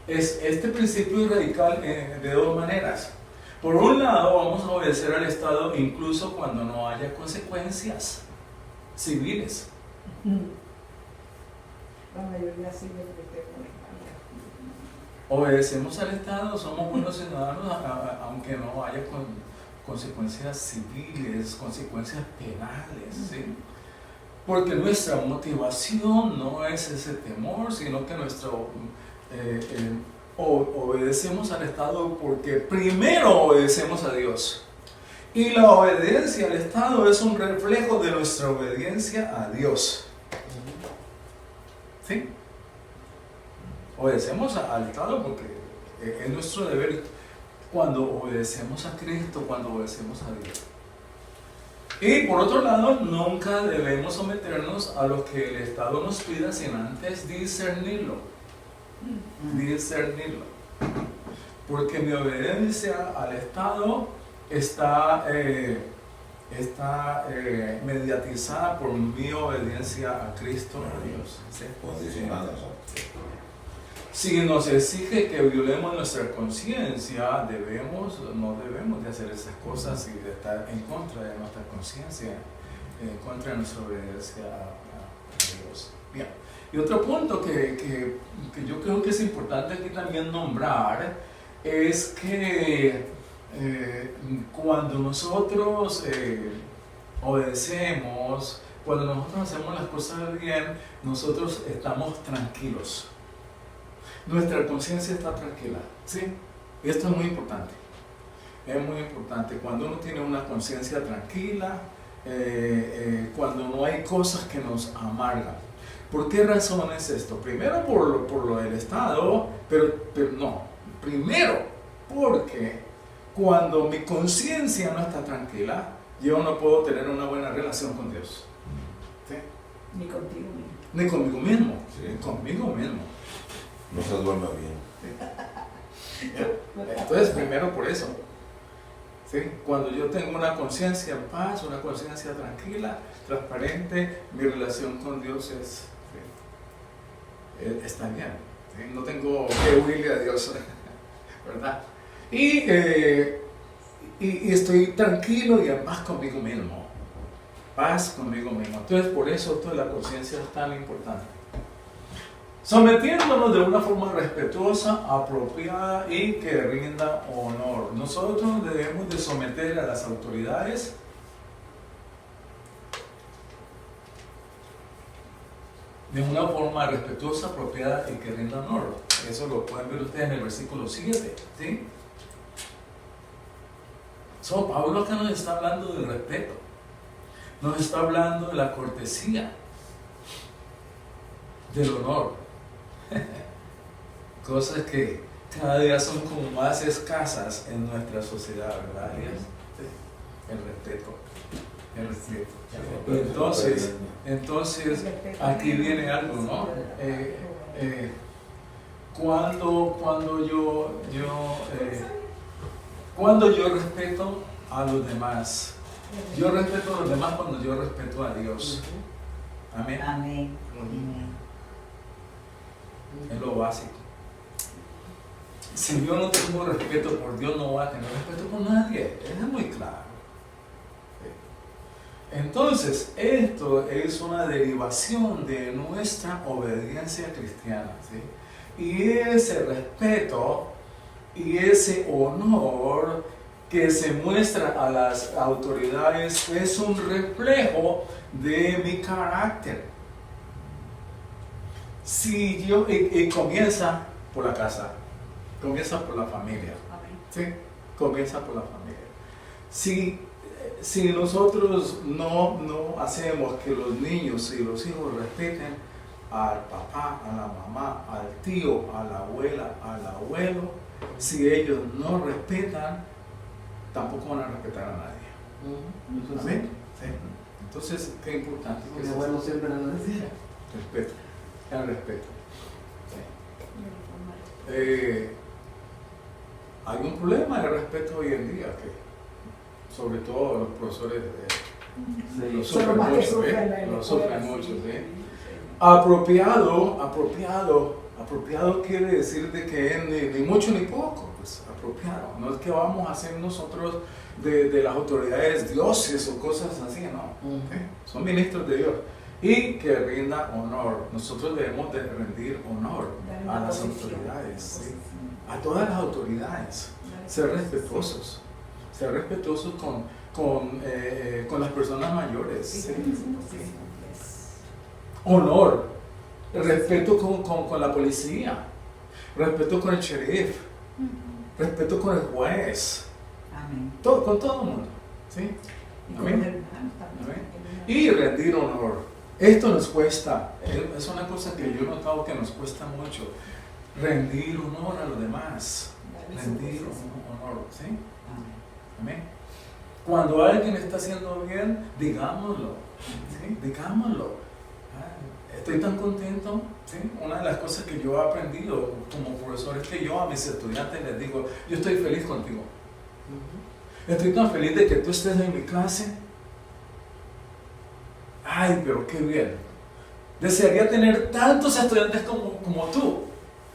Este principio es radical de dos maneras. Por un lado, vamos a obedecer al Estado incluso cuando no haya consecuencias civiles. La mayoría sigue lo que tenemos. Obedecemos al Estado, somos buenos ciudadanos, aunque no haya consecuencias civiles, consecuencias penales, ¿sí? Porque nuestra motivación no es ese temor, sino que obedecemos al Estado porque primero obedecemos a Dios. Y la obediencia al Estado es un reflejo de nuestra obediencia a Dios. ¿Sí? Obedecemos al Estado porque es nuestro deber cuando obedecemos a Cristo, cuando obedecemos a Dios. Y por otro lado, nunca debemos someternos a lo que el Estado nos pida sin antes discernirlo. Discernirlo. Porque mi obediencia al Estado está mediatizada por mi obediencia a Cristo, a Dios. ¿Sí? Condicionada. Si nos exige que violemos nuestra conciencia, no debemos de hacer esas cosas y de estar en contra de nuestra conciencia, en contra de nuestra obediencia a Dios. Bien. Y otro punto que yo creo que es importante aquí también nombrar es que cuando nosotros obedecemos, cuando nosotros hacemos las cosas bien, nosotros estamos tranquilos. Nuestra conciencia está tranquila, ¿sí? Y esto es muy importante. Es muy importante. Cuando uno tiene una conciencia tranquila, cuando no hay cosas que nos amargan. ¿Por qué razón es esto? Primero por lo del Estado, pero no. Primero porque cuando mi conciencia no está tranquila, yo no puedo tener una buena relación con Dios. ¿Sí? Ni contigo mismo. Ni conmigo mismo. Sí. Conmigo mismo. No se duerme bien. Entonces, primero por eso. ¿Sí? Cuando yo tengo una conciencia en paz, una conciencia tranquila, transparente, mi relación con Dios está bien. ¿Sí? No tengo que huirle a Dios, ¿verdad? Y estoy tranquilo y en paz conmigo mismo. Paz conmigo mismo. Entonces, por eso toda la conciencia es tan importante. Sometiéndonos de una forma respetuosa, apropiada y que rinda honor. Nosotros debemos de someter a las autoridades de una forma respetuosa, apropiada y que rinda honor. Eso lo pueden ver ustedes en el versículo 7. ¿Sí? Pablo acá nos está hablando del respeto. Nos está hablando de la cortesía, del honor. Cosas que cada día son como más escasas en nuestra sociedad, ¿verdad? El respeto. El respeto. Entonces, aquí viene algo, ¿no? Cuando yo respeto a los demás, yo respeto a los demás cuando yo respeto a Dios. Amén. Amén. Es lo básico. Si yo no tengo respeto por Dios, no voy a tener respeto por nadie. Eso es muy claro. Entonces, esto es una derivación de nuestra obediencia cristiana, ¿sí? Y ese respeto y ese honor que se muestra a las autoridades es un reflejo de mi carácter. Si yo, y comienza por la casa, comienza por la familia, ¿sí? Comienza por la familia. Si nosotros no hacemos que los niños y los hijos respeten al papá, a la mamá, al tío, a la abuela, al abuelo, si ellos no respetan, tampoco van a respetar a nadie. ¿Amén? Sí. Entonces, qué importante que Mi es abuelo eso. siempre nos decía. Respeto. El respeto. Sí. Hay un problema de respeto hoy en día, que sobre todo los profesores Lo Son sufren los más que mucho, sufren en la Lo escuela, sufren sí, mucho, sí, ¿sí? sí. Apropiado quiere decir de que es ni mucho ni poco, pues apropiado. No es que vamos a hacer nosotros de las autoridades dioses o cosas así, no. ¿Sí? Son ministros de Dios. Y que rinda honor. Nosotros debemos de rendir honor a las autoridades, ¿sí? A todas las autoridades. Ser respetuosos con las personas mayores. ¿sí? Honor, respeto con la policía, respeto con el sheriff, respeto con el juez, Amén. con todo el mundo. ¿sí? Amén. Y rendir honor. Esto nos cuesta, es una cosa que yo he notado que nos cuesta mucho. Rendir honor a los demás. Rendir honor. ¿sí? Amén. Cuando alguien está haciendo bien, digámoslo. ¿sí? Digámoslo. Estoy tan contento. ¿sí? Una de las cosas que yo he aprendido como profesor es que yo a mis estudiantes les digo, yo estoy feliz contigo. Estoy tan feliz de que tú estés en mi clase. Ay, pero qué bien. Desearía tener tantos estudiantes como tú.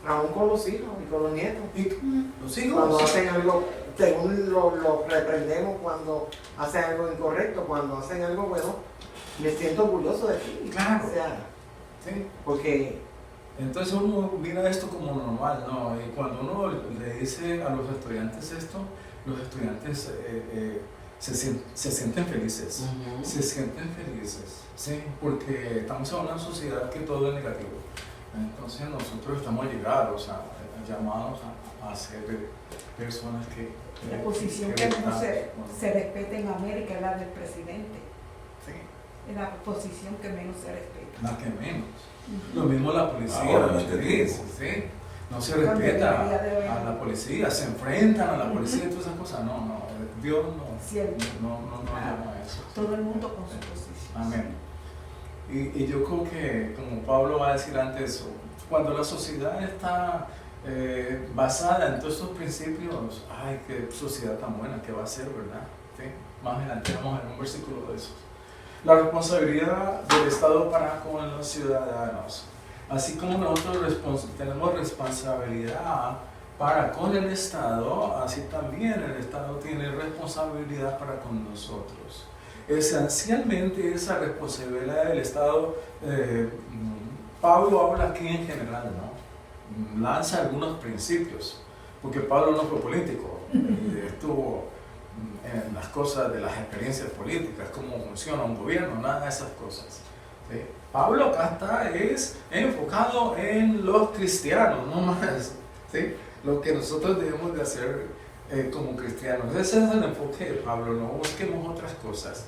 Aún con los hijos y con los nietos. Y los Cuando hijos. hacen algo, según lo reprendemos cuando hacen algo incorrecto, cuando hacen algo bueno, me siento orgulloso de ti. Claro. O sea, ¿sí? porque Entonces uno mira esto como normal, ¿no? Y cuando uno le dice a los estudiantes esto, los estudiantes se sienten felices. Se sienten felices, ¿sí? Porque estamos en una sociedad que todo es negativo. Entonces nosotros estamos llamados a ser personas que... La posición que menos se respeta en América es la del presidente. Sí, Es la posición que menos se respeta. más que menos. Lo mismo la policía, Ahora, los en este sheriffs, ¿sí? No se respeta a la policía, se enfrentan a la policía y todas esas cosas. No, Dios Cierto. no llama a eso. Todo el mundo con su posición. Amén. Y yo creo que, como Pablo va a decir antes, cuando la sociedad está basada en todos estos principios, ay, qué sociedad tan buena que va a ser, ¿verdad? ¿Sí? Más adelante vamos a ver un versículo de esos. La responsabilidad del Estado para con los ciudadanos. Así como nosotros tenemos responsabilidad para con el Estado, así también el Estado tiene responsabilidad para con nosotros. Esencialmente esa responsabilidad del Estado, Pablo habla aquí en general, ¿no? Lanza algunos principios, porque Pablo no fue político, estuvo en las cosas de las experiencias políticas, cómo funciona un gobierno, nada de esas cosas. ¿sí? Pablo acá es enfocado en los cristianos, no más, ¿sí? Lo que nosotros debemos de hacer como cristianos. Ese es el enfoque de Pablo, no busquemos otras cosas.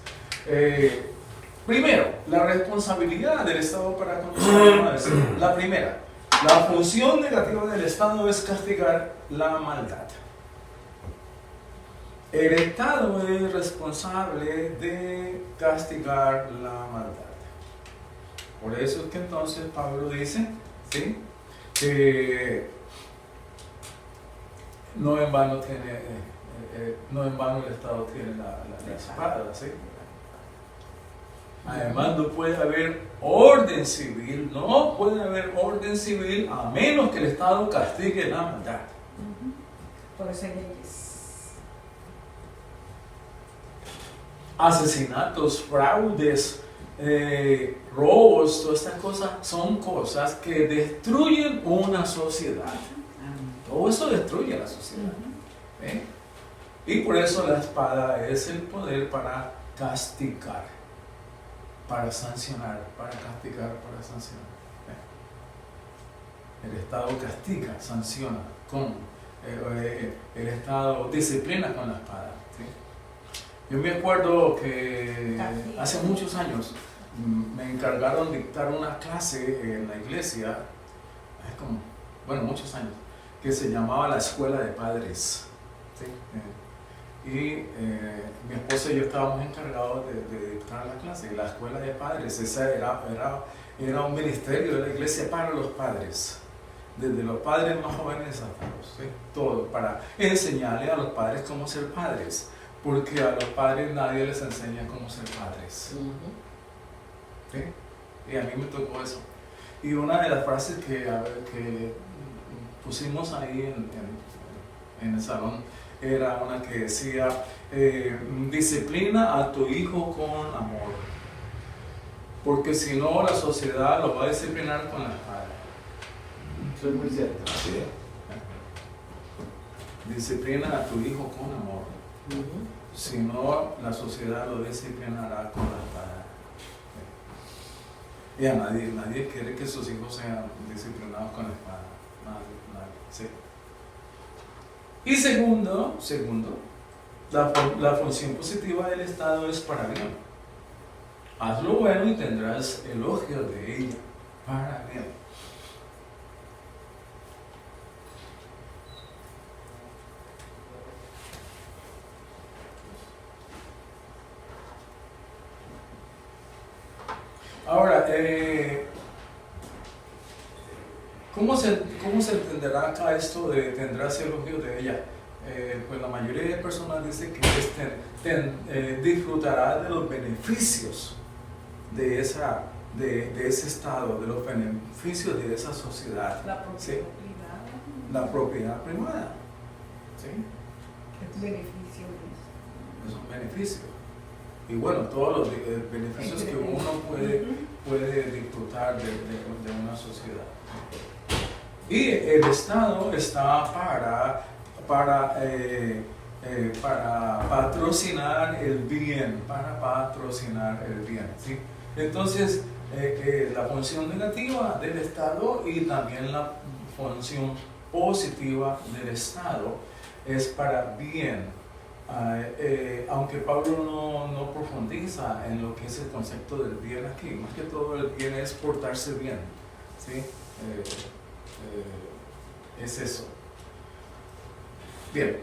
Primero, la responsabilidad del Estado para con los ciudadanos. La primera, la función negativa del Estado es castigar la maldad. El Estado es responsable de castigar la maldad. Por eso es que entonces Pablo dice, ¿sí? Que no en vano el Estado tiene la espada, ¿sí? Además no puede haber orden civil, no puede haber orden civil a menos que el Estado castigue la maldad. Por eso hay leyes. Asesinatos, fraudes, robos, todas estas cosas son cosas que destruyen una sociedad. Todo eso destruye la sociedad. ¿eh? Y por eso la espada es el poder para castigar, para sancionar, para castigar, para sancionar. El Estado castiga, sanciona, el Estado disciplina con la espada. ¿sí? Yo me acuerdo que hace muchos años me encargaron dictar una clase en la iglesia, muchos años, que se llamaba la Escuela de Padres. ¿sí? Y mi esposa y yo estábamos encargados de dictar la clase. Y la Escuela de Padres, esa era un ministerio de la iglesia para los padres. Desde los padres más jóvenes hasta los, ¿sí? todo, para enseñarle a los padres cómo ser padres. porque a los padres nadie les enseña cómo ser padres. ¿Sí? Y a mí me tocó eso. Y una de las frases que pusimos ahí en el salón era una que decía, disciplina a tu hijo con amor, porque si no la sociedad lo va a disciplinar con la espada. Eso es muy cierto. Así es. Disciplina a tu hijo con amor, si no la sociedad lo disciplinará con la espada. Y a nadie quiere que sus hijos sean disciplinados con la espada. Nadie, ¿sí? Y segundo, la función positiva del Estado es para bien. Haz lo bueno y tendrás elogio de ella, para bien. Ahora, ¿cómo se entenderá acá esto de tendrás elogio de ella? Pues la mayoría de personas dice que disfrutará de los beneficios de ese estado, de los beneficios de esa sociedad. La propiedad ¿sí? privada. La propiedad privada. ¿Sí? ¿Qué beneficio Es un beneficio. Y bueno, todos los beneficios que uno puede disfrutar de una sociedad. Y el Estado está para patrocinar el bien, ¿sí? Entonces, la función negativa del Estado y también la función positiva del Estado es para bien. Aunque Pablo no profundiza en lo que es el concepto del bien aquí, más que todo el bien es portarse bien, ¿sí? Es eso. Bien.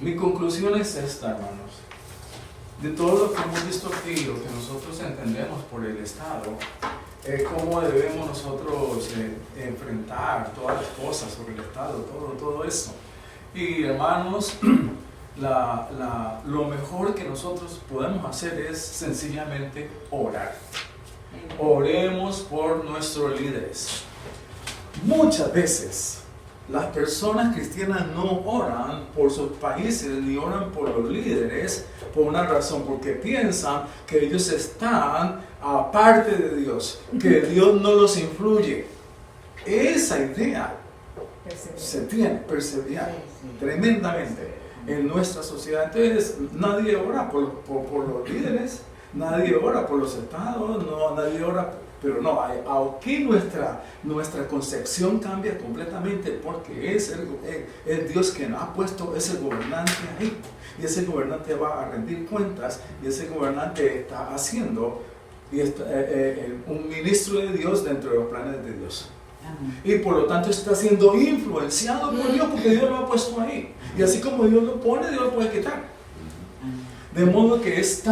Mi conclusión es esta, hermanos. De todo lo que hemos visto aquí, lo que nosotros entendemos por el Estado, cómo debemos nosotros enfrentar todas las cosas sobre el Estado, todo eso. Y hermanos, lo mejor que nosotros podemos hacer es sencillamente orar. Oremos por nuestros líderes. Muchas veces las personas cristianas no oran por sus países ni oran por los líderes por una razón, porque piensan que ellos están aparte de Dios, que Dios no los influye. Esa idea se tiene percibida tremendamente en nuestra sociedad. Entonces nadie ora por los líderes, nadie ora por los estados, nadie ora, pero no, aquí nuestra concepción cambia completamente, porque es Dios quien ha puesto ese gobernante ahí, y ese gobernante va a rendir cuentas, y ese gobernante está haciendo un ministro de Dios dentro de los planes de Dios. Y por lo tanto está siendo influenciado por Dios, porque Dios lo ha puesto ahí. Y así como Dios lo pone, Dios lo puede quitar. De modo que es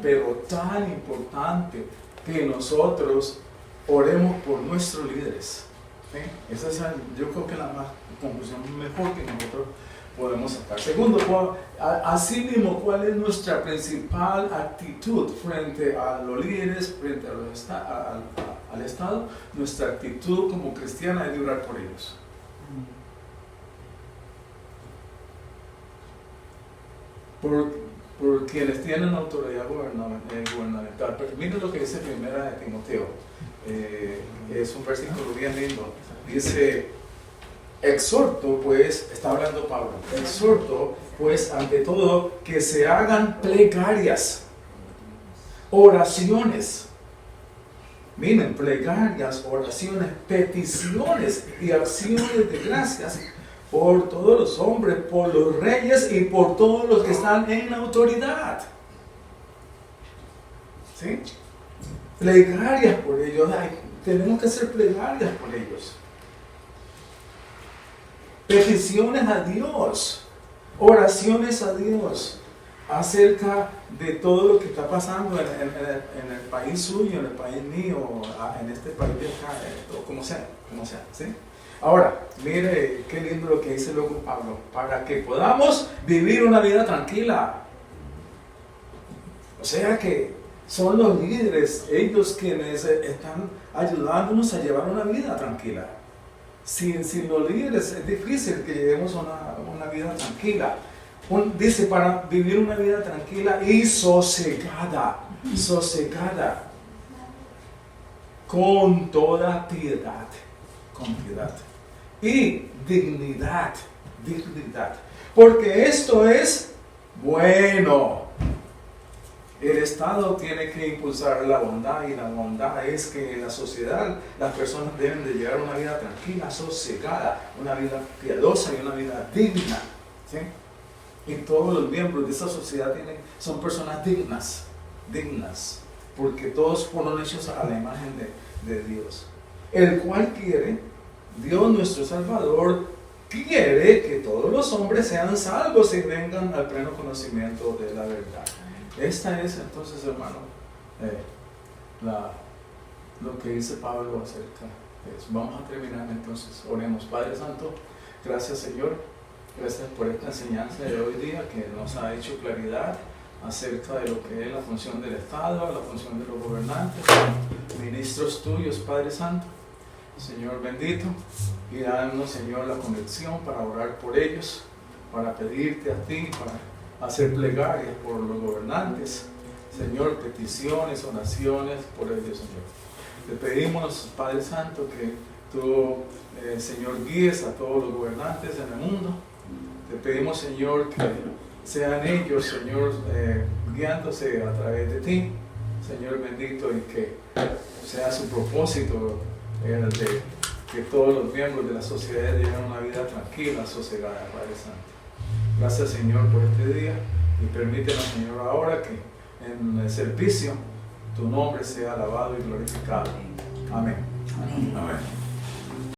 pero tan importante que nosotros oremos por nuestros líderes. ¿Sí? Esa es, yo creo que la conclusión mejor que nosotros podemos sacar. Segundo, así mismo, ¿cuál es nuestra principal actitud frente a los líderes, frente al Estado? Nuestra actitud como cristiana es de orar por ellos. Por quienes tienen autoridad gubernamental. Miren lo que dice Primera de Timoteo. Es un versículo bien lindo. Dice: exhorto, pues, está hablando Pablo, exhorto, pues, ante todo, que se hagan plegarias, oraciones. Miren, plegarias, oraciones, peticiones y acciones de gracias por todos los hombres, por los reyes y por todos los que están en la autoridad. ¿Sí? Plegarias por ellos. Tenemos que hacer plegarias por ellos. Peticiones a Dios, oraciones a Dios acerca de todo lo que está pasando en el país suyo, en el país mío, en este país de acá, como sea, ¿sí? Ahora, mire qué diciendo lo que dice luego Pablo, para que podamos vivir una vida tranquila. O sea que son los líderes, ellos quienes están ayudándonos a llevar una vida tranquila. Sin los líderes es difícil que llevemos una vida tranquila. Dice, para vivir una vida tranquila y sosegada, con toda piedad, y dignidad, porque esto es bueno. El Estado tiene que impulsar la bondad, y la bondad es que en la sociedad las personas deben de llevar una vida tranquila, sosegada, una vida piadosa y una vida digna, ¿sí? Y todos los miembros de esa sociedad son personas dignas, porque todos fueron hechos a la imagen de Dios, el cual quiere, Dios nuestro Salvador, quiere que todos los hombres sean salvos y vengan al pleno conocimiento de la verdad. Esta es entonces, hermano, lo que dice Pablo acerca de eso. Vamos a terminar entonces. Oremos. Padre Santo, gracias, Señor. Gracias por esta enseñanza de hoy día que nos ha hecho claridad acerca de lo que es la función del Estado, la función de los gobernantes, ministros tuyos, Padre Santo. Señor bendito, y danos, Señor, la convicción para orar por ellos, para pedirte a ti, para hacer plegarias por los gobernantes, Señor, peticiones, oraciones por ellos, Señor. Te pedimos, Padre Santo, que tú, Señor, guíes a todos los gobernantes en el mundo. Te pedimos, Señor, que sean ellos, Señor, guiándose a través de ti, Señor bendito, y que sea su propósito el de que todos los miembros de la sociedad lleven una vida tranquila, sosegada, Padre Santo. Gracias, Señor, por este día, y permítenos, Señor, ahora que en el servicio tu nombre sea alabado y glorificado. Amén. Amén. Amén.